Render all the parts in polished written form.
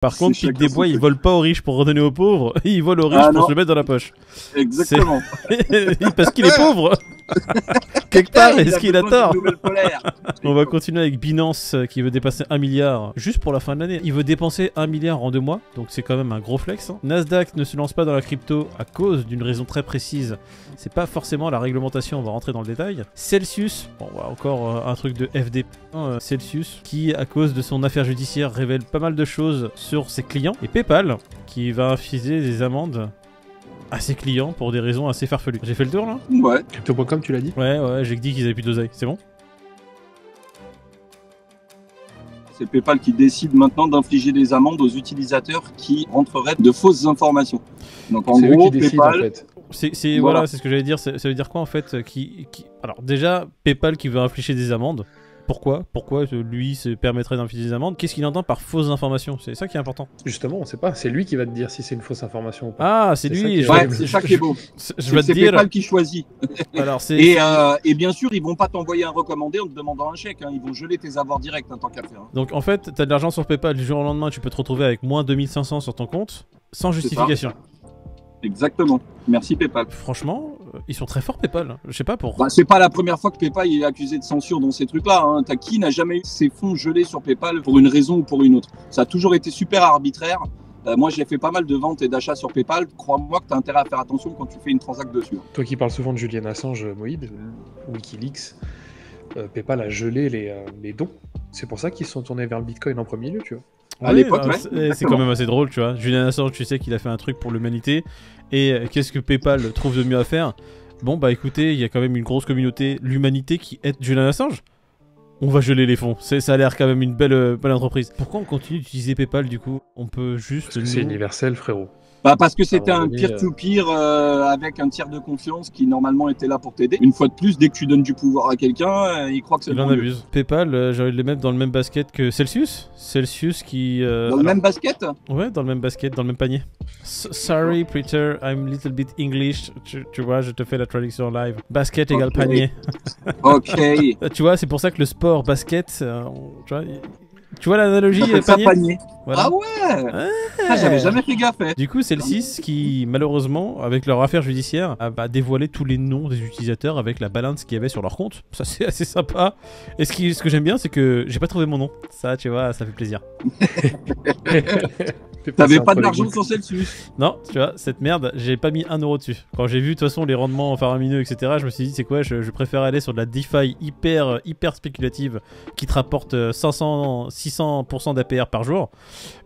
Par contre, Pic des Bois, il vole pas aux riches pour redonner aux pauvres, il vole aux riches pour se le mettre dans la poche. Exactement. Parce qu'il est pauvre. Quelque part, est-ce qu'il a tort? On va continuer avec Binance qui veut dépasser 1 milliard juste pour la fin de l'année. Il veut dépenser 1 milliard en 2 mois, donc c'est quand même un gros flex. Nasdaq ne se lance pas dans la crypto à cause d'une raison très précise. C'est pas forcément la réglementation, on va rentrer dans le détail. Celsius, bon, encore un truc de FDP. Celsius qui, à cause de son affaire judiciaire, révèle pas mal de choses sur ses clients. Et PayPal qui va infuser des amendes à ses clients pour des raisons assez farfelues. J'ai fait le tour là? Ouais. Crypto.com, tu l'as dit? Ouais, j'ai dit qu'ils avaient plus d'oseille, c'est bon? C'est PayPal qui décide maintenant d'infliger des amendes aux utilisateurs qui rentreraient de fausses informations. Donc en gros, PayPal... En fait. Voilà, c'est ce que j'allais dire. Ça veut dire quoi en fait Alors déjà, PayPal qui veut infliger des amendes. Pourquoi lui se permettrait d'infliger des amendes? Qu'est-ce qu'il entend par fausses informations? C'est ça qui est important. Justement, on sait pas. C'est lui qui va te dire si c'est une fausse information ou pas. Ah, c'est lui. Ouais, c'est ça qui est beau. C'est PayPal qui choisit. Alors, et bien sûr, ils vont pas t'envoyer un recommandé en te demandant un chèque. Hein. Ils vont geler tes avoirs directs, tant qu'à faire. Hein. Donc en fait, t'as de l'argent sur PayPal, du jour au lendemain, tu peux te retrouver avec moins 2500 sur ton compte, sans justification. Exactement. Merci PayPal. Franchement, ils sont très forts PayPal. Je sais pas pour... Bah, c'est pas la première fois que PayPal est accusé de censure dans ces trucs-là. Hein. T'as qui n'a jamais eu ses fonds gelés sur PayPal pour une raison ou pour une autre. Ça a toujours été super arbitraire. Moi, j'ai fait pas mal de ventes et d'achats sur PayPal. Crois-moi que tu as intérêt à faire attention quand tu fais une transaction dessus. Toi qui parles souvent de Julian Assange, Moïd, Wikileaks, PayPal a gelé les dons. C'est pour ça qu'ils se sont tournés vers le Bitcoin en premier lieu, tu vois. À l'époque, ouais. C'est quand même assez drôle, tu vois. Julian Assange, tu sais qu'il a fait un truc pour l'humanité. Et qu'est-ce que PayPal trouve de mieux à faire? Bon, bah écoutez, il y a quand même une grosse communauté, l'humanité, qui aide Julian Assange. On va geler les fonds. Ça a l'air quand même une belle entreprise. Pourquoi on continue d'utiliser PayPal du coup? On peut juste... Parce que c'est universel, frérot. Bah parce que c'était un peer-to-peer avec un tiers de confiance qui normalement était là pour t'aider. Une fois de plus, dès que tu donnes du pouvoir à quelqu'un, il croit que c'est le bon. Il en abuse. PayPal, j'ai envie de les mettre dans le même basket que Celsius. Celsius qui... Dans le même basket? Ouais, dans le même basket, dans le même panier. Sorry, Peter, I'm a little bit English. Tu vois, je te fais la traduction live. Basket égale panier. Ok. Tu vois, c'est pour ça que le sport basket, tu vois l'analogie panier. Voilà. Ah ouais, ah, j'avais jamais fait gaffe. Du coup, c'est le 6 qui, malheureusement, avec leur affaire judiciaire, va dévoiler tous les noms des utilisateurs avec la balance qu'il y avait sur leur compte. Ça, c'est assez sympa. Et ce que j'aime bien, c'est que j'ai pas trouvé mon nom. Ça, tu vois, ça fait plaisir. T'avais pas de l'argent sur Celsius? Non, tu vois, cette merde, j'ai pas mis 1 euro dessus. Quand j'ai vu de toute façon les rendements faramineux, etc., je me suis dit, c'est quoi, je préfère aller sur de la DeFi hyper spéculative qui te rapporte 600% d'APR par jour.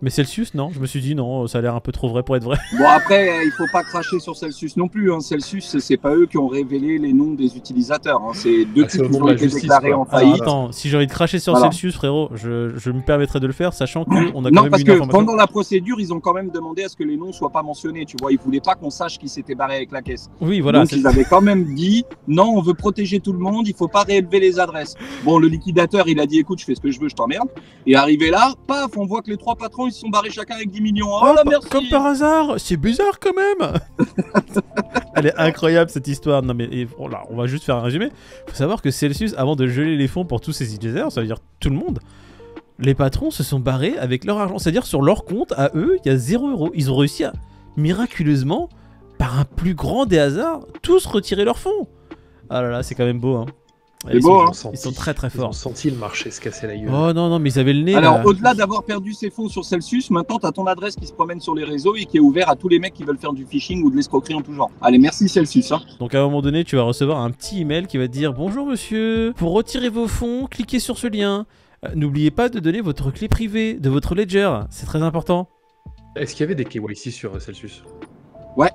Mais Celsius, non, je me suis dit, non, ça a l'air un peu trop vrai pour être vrai. Bon, après, il faut pas cracher sur Celsius non plus. Hein. Celsius, c'est pas eux qui ont révélé les noms des utilisateurs. Hein. C'est deux types qui ont été déclarés en faillite. Attends, si j'ai envie de cracher sur Celsius, frérot, je me permettrai de le faire, sachant qu'on a quand même non, parce que pendant la procédure, ils ont quand même demandé à ce que les noms soient pas mentionnés, tu vois, ils voulaient pas qu'on sache qui s'était barré avec la caisse. Oui, voilà. Donc ils avaient quand même dit, non, on veut protéger tout le monde, il faut pas réélever les adresses. Bon, le liquidateur, il a dit, écoute, je fais ce que je veux, je t'emmerde. Et arrivé là, paf, on voit que les 3 patrons, ils se sont barrés chacun avec 10 millions. Oh là, merci. Comme par hasard, c'est bizarre quand même. Elle est incroyable cette histoire. Non mais là, on va juste faire un résumé. Faut savoir que Celsius, avant de geler les fonds pour tous ses utilisateurs, ça veut dire tout le monde, les patrons se sont barrés avec leur argent. C'est-à-dire sur leur compte, à eux, il y a 0 €. Ils ont réussi à, miraculeusement, par un plus grand des hasards, tous retirer leurs fonds. Ah là là, c'est quand même beau, hein. C'est beau, hein. Ils sont très très forts. Ils ont senti le marché se casser la gueule. Oh non, mais ils avaient le nez. Alors, au-delà d'avoir perdu ses fonds sur Celsius, maintenant, tu as ton adresse qui se promène sur les réseaux et qui est ouvert à tous les mecs qui veulent faire du phishing ou de l'escroquerie en tout genre. Allez, merci Celsius. Hein. Donc, à un moment donné, tu vas recevoir un petit email qui va te dire « Bonjour monsieur, pour retirer vos fonds, cliquez sur ce lien. N'oubliez pas de donner votre clé privée de votre ledger. C'est très important. » Est-ce qu'il y avait des KYC sur Celsius? Ouais.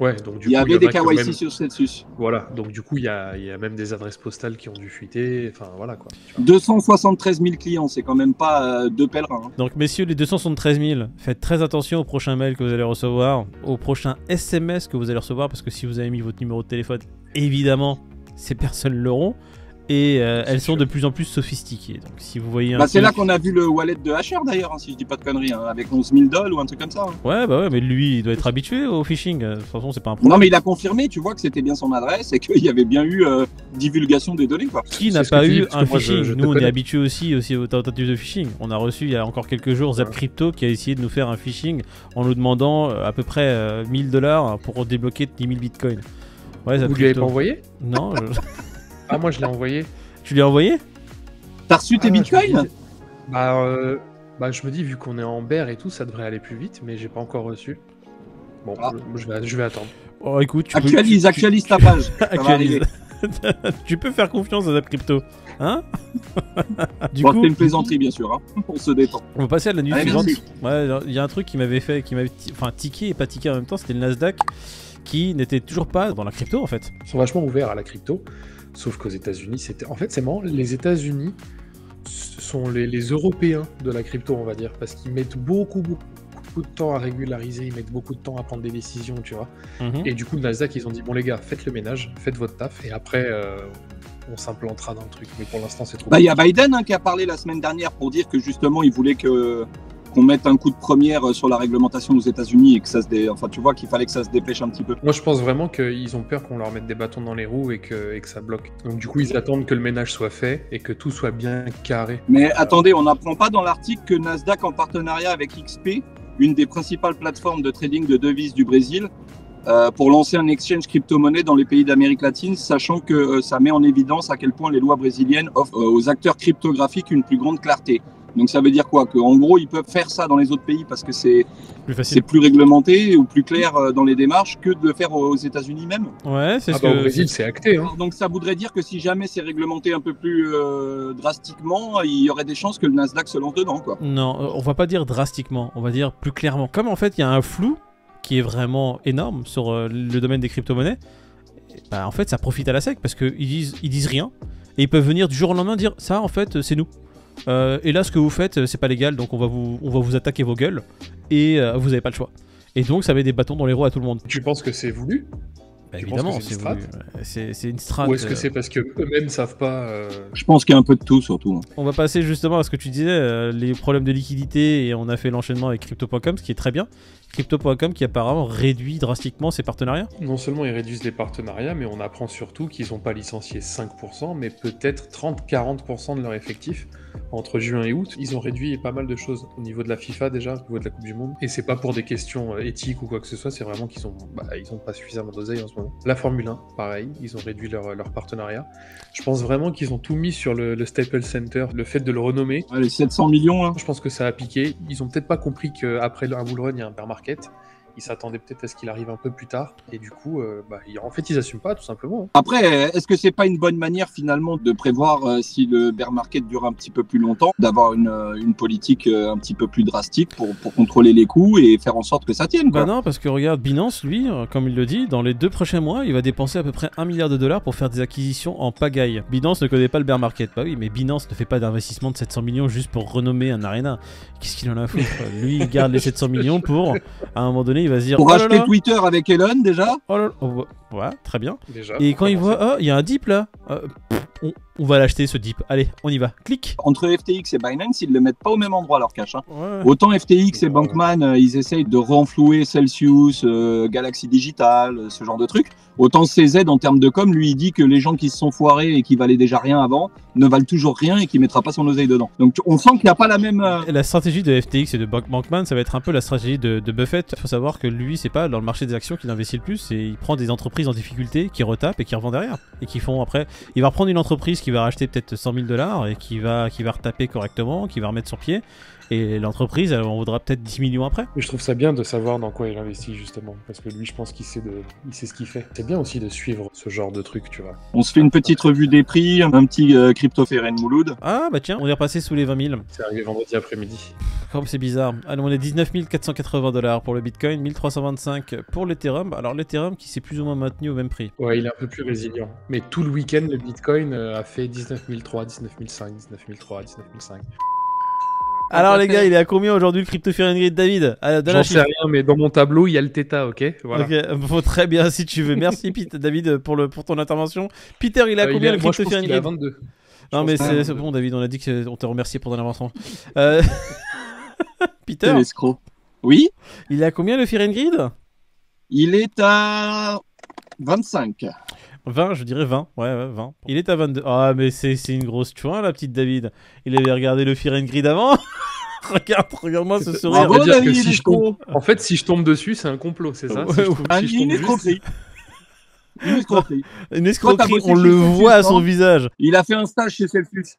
Ouais, donc du il y coup, avait des KYC sur Celsius. Voilà, donc du coup, il y a même des adresses postales qui ont dû fuiter. Enfin, voilà quoi. 273 000 clients, c'est quand même pas 2 pèlerins. Hein. Donc, messieurs, les 273 000, faites très attention au prochain mail que vous allez recevoir, au prochain SMS que vous allez recevoir, parce que si vous avez mis votre numéro de téléphone, évidemment, ces personnes l'auront. et elles sont de plus en plus sophistiquées. Donc si vous voyez c'est là qu'on a vu le wallet de Asher d'ailleurs, hein, si je dis pas de conneries, hein, avec 11 000 $ ou un truc comme ça. Hein. Ouais, mais lui, il doit être habitué au phishing. De toute façon, c'est pas un problème. Non, mais il a confirmé, tu vois, que c'était bien son adresse et qu'il y avait bien eu divulgation des données, quoi. Qui n'a pas eu un phishing? Nous, on est habitué aussi aux tentatives de phishing. On a reçu il y a encore quelques jours Zap Crypto qui a essayé de nous faire un phishing en nous demandant à peu près 1 000 $ pour débloquer 10 000 bitcoins. Ouais, Vous lui avez pas envoyé? Non. Ah, moi je l'ai envoyé. Tu lui as envoyé? T'as reçu tes bitcoins? Je me dis, vu qu'on est en bear et tout, ça devrait aller plus vite, mais j'ai pas encore reçu. Bon, je vais attendre. Oh, écoute, actualise ta page. Actualise. Tu peux faire confiance à Zap Crypto. Hein? Du coup, c'est une plaisanterie, bien sûr. Hein. On se détend. On va passer à la news suivante. Ouais, il y a un truc qui m'avait tiqué et pas tiqué en même temps, c'était le Nasdaq qui n'était toujours pas dans la crypto en fait. Ils sont vachement ouverts à la crypto, sauf qu'aux États-Unis, en fait, c'est marrant, les États-Unis sont les Européens de la crypto, on va dire, parce qu'ils mettent beaucoup de temps à régulariser, ils mettent beaucoup de temps à prendre des décisions, tu vois. Et du coup, le Nasdaq, ils ont dit, bon les gars, faites le ménage, faites votre taf, et après, on s'implantera dans le truc. Mais pour l'instant, c'est trop... Il y a Biden qui a parlé la semaine dernière pour dire que justement, il voulait qu'on mette un coup de première sur la réglementation aux États-Unis et que ça tu vois qu'il fallait que ça se dépêche un petit peu. Moi, je pense vraiment qu'ils ont peur qu'on leur mette des bâtons dans les roues et que ça bloque. Donc du coup, ils attendent que le ménage soit fait et que tout soit bien carré. Mais attendez, on n'apprend pas dans l'article que Nasdaq, en partenariat avec XP, une des principales plateformes de trading de devises du Brésil, pour lancer un exchange crypto-monnaie dans les pays d'Amérique latine, sachant que ça met en évidence à quel point les lois brésiliennes offrent aux acteurs cryptographiques une plus grande clarté. Donc ça veut dire quoi? Qu'en gros, ils peuvent faire ça dans les autres pays parce que c'est plus réglementé ou plus clair dans les démarches que de le faire aux États-Unis même. Ouais, c'est au Brésil, c'est acté. Hein. Donc ça voudrait dire que si jamais c'est réglementé un peu plus drastiquement, il y aurait des chances que le Nasdaq se lance dedans, quoi. Non, on va pas dire drastiquement, on va dire plus clairement. Comme en fait, il y a un flou qui est vraiment énorme sur le domaine des crypto-monnaies, en fait, ça profite à la sec parce qu'ils disent rien et ils peuvent venir du jour au lendemain dire ça, en fait, c'est nous. Et là, ce que vous faites, c'est pas légal, donc on va vous attaquer vos gueules et vous avez pas le choix. Et donc, ça met des bâtons dans les roues à tout le monde. Tu penses que c'est voulu? Évidemment, c'est voulu. C'est une strat. Ou est-ce que c'est parce que eux-mêmes savent pas Je pense qu'il y a un peu de tout, surtout. On va passer justement à ce que tu disais, les problèmes de liquidité, et on a fait l'enchaînement avec Crypto.com, ce qui est très bien. Crypto.com qui apparemment réduit drastiquement ses partenariats. Non seulement ils réduisent les partenariats, mais on apprend surtout qu'ils n'ont pas licencié 5%, mais peut-être 30-40% de leur effectif. Entre juin et août, ils ont réduit pas mal de choses au niveau de la FIFA déjà, au niveau de la Coupe du Monde. Et c'est pas pour des questions éthiques ou quoi que ce soit, c'est vraiment qu'ils ont pas suffisamment d'oseille en ce moment. La Formule 1, pareil, ils ont réduit leur partenariat. Je pense vraiment qu'ils ont tout mis sur le Staples Center, le fait de le renommer. Ouais, les 700 millions, là. Je pense que ça a piqué. Ils ont peut-être pas compris qu'après un bull run, il y a un bear market. Ils s'attendaient peut-être à ce qu'il arrive un peu plus tard. Et du coup, en fait, ils assument pas, tout simplement. Après, est-ce que c'est pas une bonne manière, finalement, de prévoir si le bear market dure un petit peu plus longtemps, d'avoir une politique un petit peu plus drastique pour contrôler les coûts et faire en sorte que ça tienne, quoi. Bah non, parce que regarde, Binance, lui, comme il le dit, dans les 2 prochains mois, il va dépenser à peu près 1 milliard de dollars pour faire des acquisitions en pagaille. Binance ne connaît pas le bear market. Bah oui, mais Binance ne fait pas d'investissement de 700 millions juste pour renommer un arena. Qu'est-ce qu'il en a à foutre? Lui, il garde les 700 millions pour, à un moment donné, il va se dire... Pour acheter Twitter avec Elon, déjà. Oh là là. Ouais, très bien. Déjà, et quand il voit, oh, il y a un dip là, on va l'acheter ce dip. Allez, on y va. Clic. Entre FTX et Binance, ils ne le mettent pas au même endroit leur cash. Hein. Ouais. Autant FTX et Bankman, ils essayent de renflouer Celsius, Galaxy Digital, ce genre de trucs. Autant CZ, en termes de com, lui, il dit que les gens qui se sont foirés et qui valaient déjà rien avant ne valent toujours rien et qui mettra pas son oseille dedans. Donc on sent qu'il n'y a pas la même... La stratégie de FTX et de Bankman, ça va être un peu la stratégie de Buffett. Il faut savoir que lui, c'est pas dans le marché des actions qu'il investit le plus, et il prend des entreprises en difficulté qui retapent et qui revend derrière. Et qui font après... Il va reprendre une entreprise qui va racheter peut-être 100 000 $ et qui va retaper correctement, qui va remettre sur pied. Et l'entreprise, elle en vaudra peut-être 10 millions après. Mais je trouve ça bien de savoir dans quoi il investit, justement. Parce que lui, je pense qu'il sait ce qu'il fait. C'est bien aussi de suivre ce genre de truc, tu vois. On se fait une petite revue des prix, un petit crypto Ferenc Mouloud. Ah bah tiens, on est repassé sous les 20 000. C'est arrivé vendredi après-midi. Comme c'est bizarre. Alors on est 19 480 $ pour le Bitcoin, 1325 pour l'Ethereum. Alors l'Ethereum qui s'est plus ou moins maintenu au même prix. Ouais, il est un peu plus résilient. Mais tout le week-end, le Bitcoin a fait 19 300, 19 500, 19 300, 19 500. Alors les gars, il est à combien aujourd'hui le Crypto Fear and Greed, David? J'en sais rien, mais dans mon tableau, il y a le Theta, ok? Voilà. Ok, très bien si tu veux. Merci David pour ton intervention. Peter, il est à combien le Moi, je Crypto pense Fear and qu'il est à Greed? 22. Non mais pense c'est bon David, on a dit qu'on t'a remercié pour ton intervention. Peter, C'est l'escroc. Oui, il est à combien le Fear and Greed? il est à 25. 20, je dirais 20. Ouais, 20. Il est à 22. Ah, mais c'est une grosse chouin, la petite David. Il avait regardé le Fear and Greed avant. Regarde-moi ce sourire. Bravo, dire que David, si je escroc. tombe... En fait, si je tombe dessus, c'est un complot, c'est ça? Si je tombe- si je Une tombe juste- escroquerie. Une escroquerie. Une escroquerie, bossé on chez le Celsius, voit à son non visage. Il a fait un stage chez Celsius.